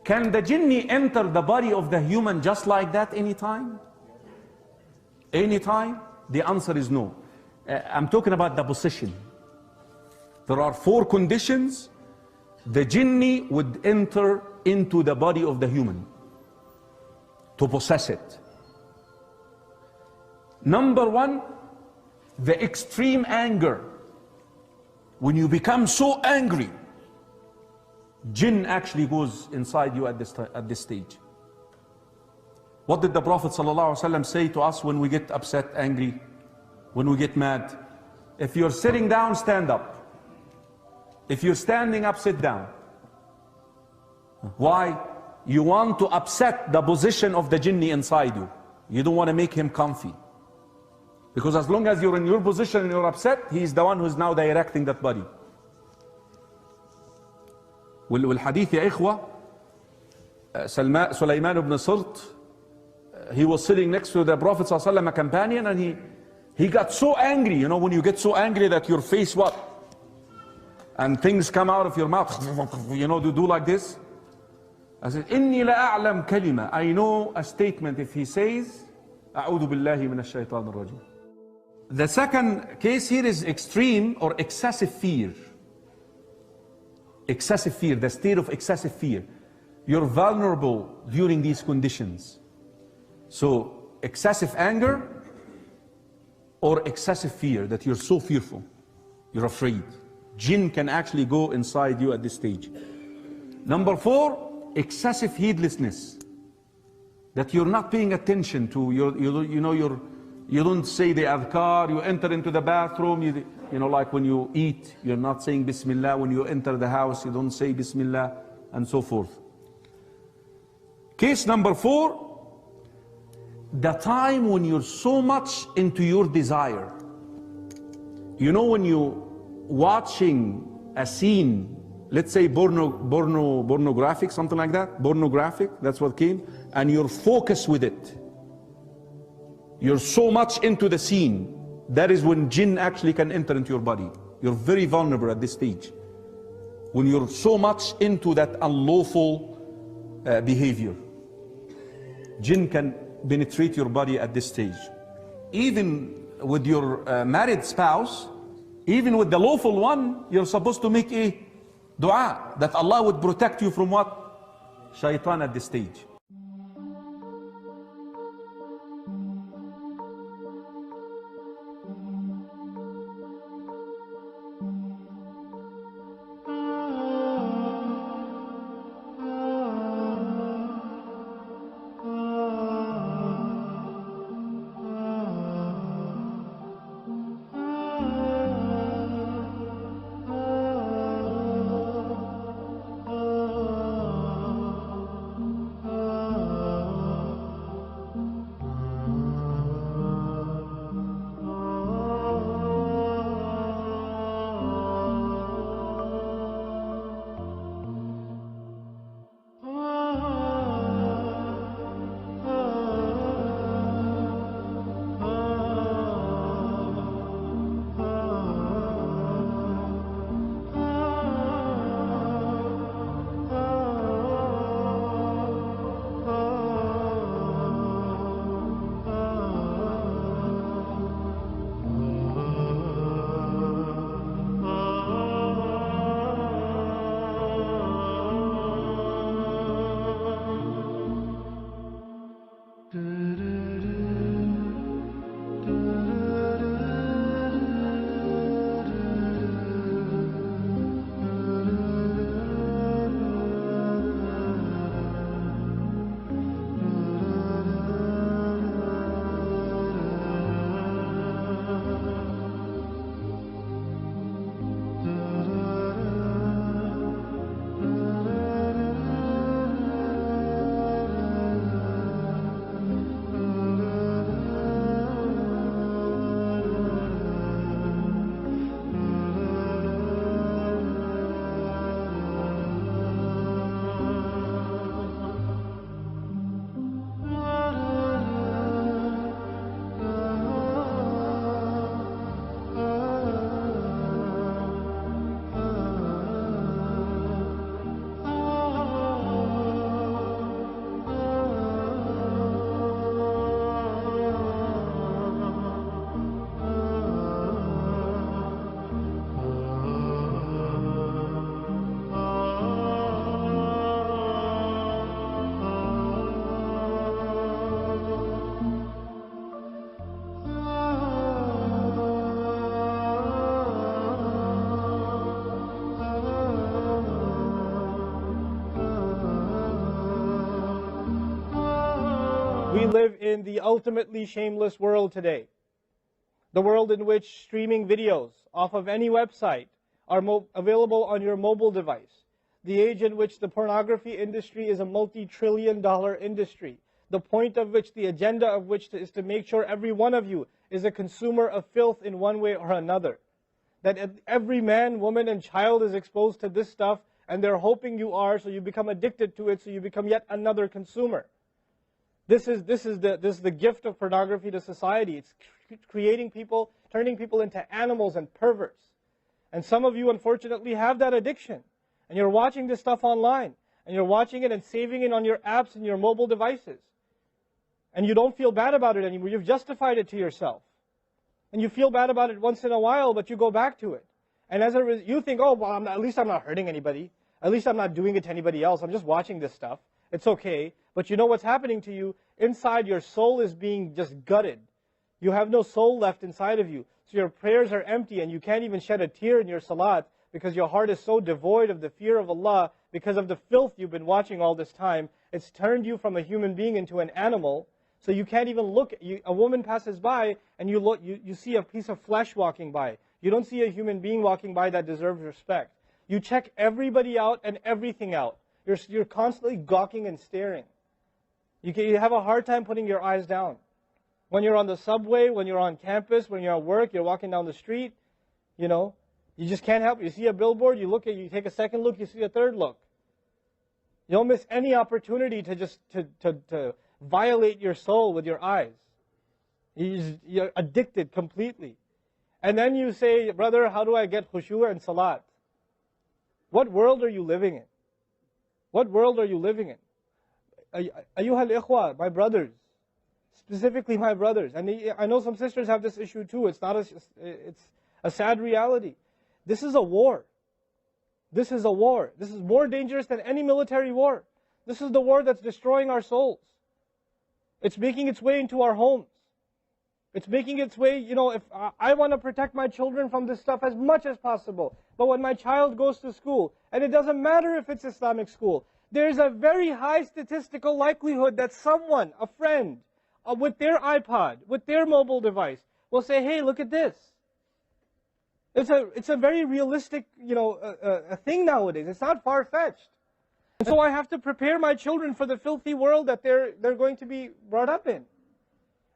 Can the jinni enter the body of the human just like that anytime? Anytime? The answer is no. I'm talking about the possession. There are 4 conditions the jinni would enter into the body of the human to possess it. Number 1, the extreme anger. When you become so angry, jinn actually goes inside you at this stage. What did the Prophet ﷺ say to us when we get upset, angry, when we get mad? If you're sitting down, stand up. If you're standing up, sit down. Why? You want to upset the position of the jinni inside you. You don't want to make him comfy. Because as long as you're in your position and you're upset, he's the one who's now directing that body. والحديث يا إخوة, Sulaiman ibn Sirt, he was sitting next to the Prophet ﷺ, a companion, and he got so angry. You know, when you get so angry that your face what? And things come out of your mouth, you know, to do like this. I said, إني لا أعلم كلمة. I know a statement if he says, أعوذ بالله من الشيطان الرجيم. The second case here is extreme or excessive fear. Excessive fear, the state of excessive fear. You're vulnerable during these conditions. So, excessive anger or excessive fear, that you're so fearful, you're afraid. Jinn can actually go inside you at this stage. Number 4, excessive heedlessness. That you're not paying attention to, you don't say the adhkar, you enter into the bathroom, you know, like when you eat, you're not saying Bismillah. When you enter the house, you don't say Bismillah, and so forth. Case number 4, the time when you're so much into your desire. You know, when you watching a scene, let's say pornographic, something like that, pornographic, that's what came, and you're focused with it. You're so much into the scene. That is when jinn actually can enter into your body. You're very vulnerable at this stage. When you're so much into that unlawful behavior, jinn can penetrate your body at this stage. Even with your married spouse, even with the lawful one, you're supposed to make a dua that Allah would protect you from what? Shaitan at this stage. We live in the ultimately shameless world today. The world in which streaming videos off of any website are available on your mobile device. The age in which the pornography industry is a multi-trillion-dollar industry. The point of which, the agenda of which is to make sure every one of you is a consumer of filth in one way or another. That every man, woman, and child is exposed to this stuff, and they're hoping you are, so you become addicted to it, so you become yet another consumer. This is the gift of pornography to society. It's creating people, turning people into animals and perverts. And some of you, unfortunately, have that addiction. And you're watching this stuff online. And you're watching it and saving it on your apps and your mobile devices. And you don't feel bad about it anymore. You've justified it to yourself. And you feel bad about it once in a while, but you go back to it. And as a result, you think, oh, well, at least I'm not hurting anybody. At least I'm not doing it to anybody else. I'm just watching this stuff. It's okay. But you know what's happening to you? Inside, your soul is being just gutted. You have no soul left inside of you. So your prayers are empty and you can't even shed a tear in your salat because your heart is so devoid of the fear of Allah because of the filth you've been watching all this time. It's turned you from a human being into an animal. So you can't even look. A woman passes by and you see a piece of flesh walking by. You don't see a human being walking by that deserves respect. You check everybody out and everything out. You're constantly gawking and staring. You have a hard time putting your eyes down. When you're on the subway, when you're on campus, when you're at work, you're walking down the street, you know, you just can't help it. You see a billboard, you take a second look, you see a third look. You don't miss any opportunity to just to violate your soul with your eyes. You're addicted completely. And then you say, brother, how do I get khushu' and salat? What world are you living in? What world are you living in? Ayyuhal ikhwa, my brothers. Specifically my brothers. And I know some sisters have this issue too. It's a sad reality. This is a war. This is a war. This is more dangerous than any military war. This is the war that's destroying our souls. It's making its way into our homes. It's making its way, you know, if I want to protect my children from this stuff as much as possible. But when my child goes to school, and it doesn't matter if it's Islamic school, there's a very high statistical likelihood that someone, a friend, with their iPod, with their mobile device, will say, hey, look at this. It's a very realistic, you know, a thing nowadays. It's not far-fetched. And so I have to prepare my children for the filthy world that they're going to be brought up in.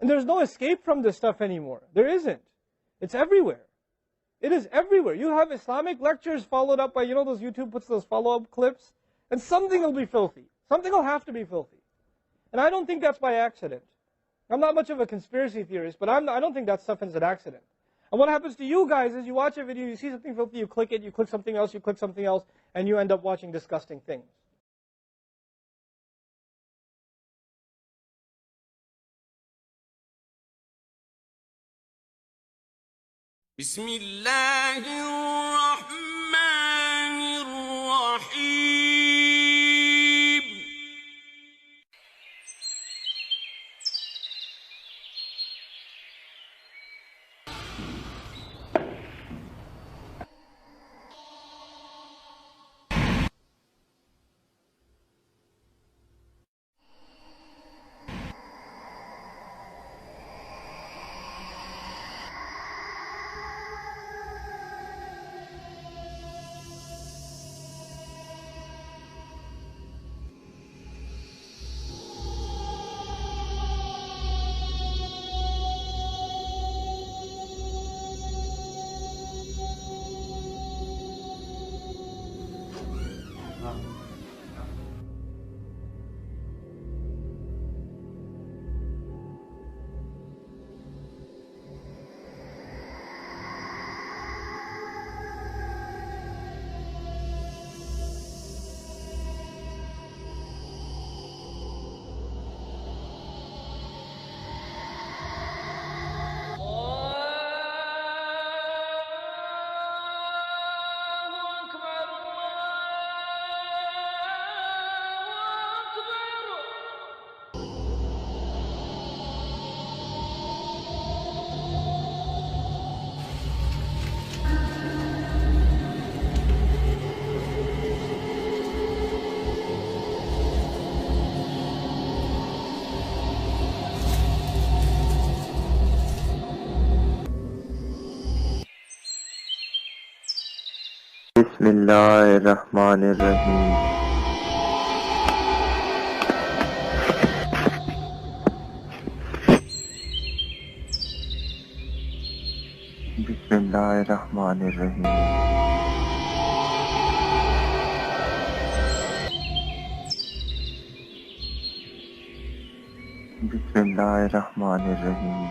And there's no escape from this stuff anymore. There isn't. It's everywhere. It is everywhere. You have Islamic lectures followed up by, you know, those YouTube puts those follow-up clips, and something will be filthy. Something will have to be filthy. And I don't think that's by accident. I'm not much of a conspiracy theorist, but I don't think that stuff is an accident. And what happens to you guys is you watch a video, you see something filthy, you click it, you click something else, and you end up watching disgusting things. بسم الله الرحمن الرحيم बिस्मिल्लाहिर्रहमानिर्रहीम। बिस्मिल्लाहिर्रहमानिर्रहीम। बिस्मिल्लाहिर्रहमानिर्रहीम।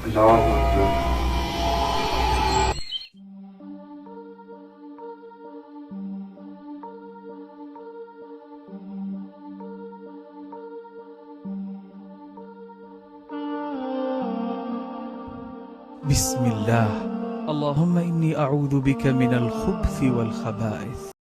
अल्लाहु अकबर। बिस्मिल्लाह। अल्लाहुम्मा इन्नी अऊज़ु बिका मिनल खुब्थि वल खबाइस।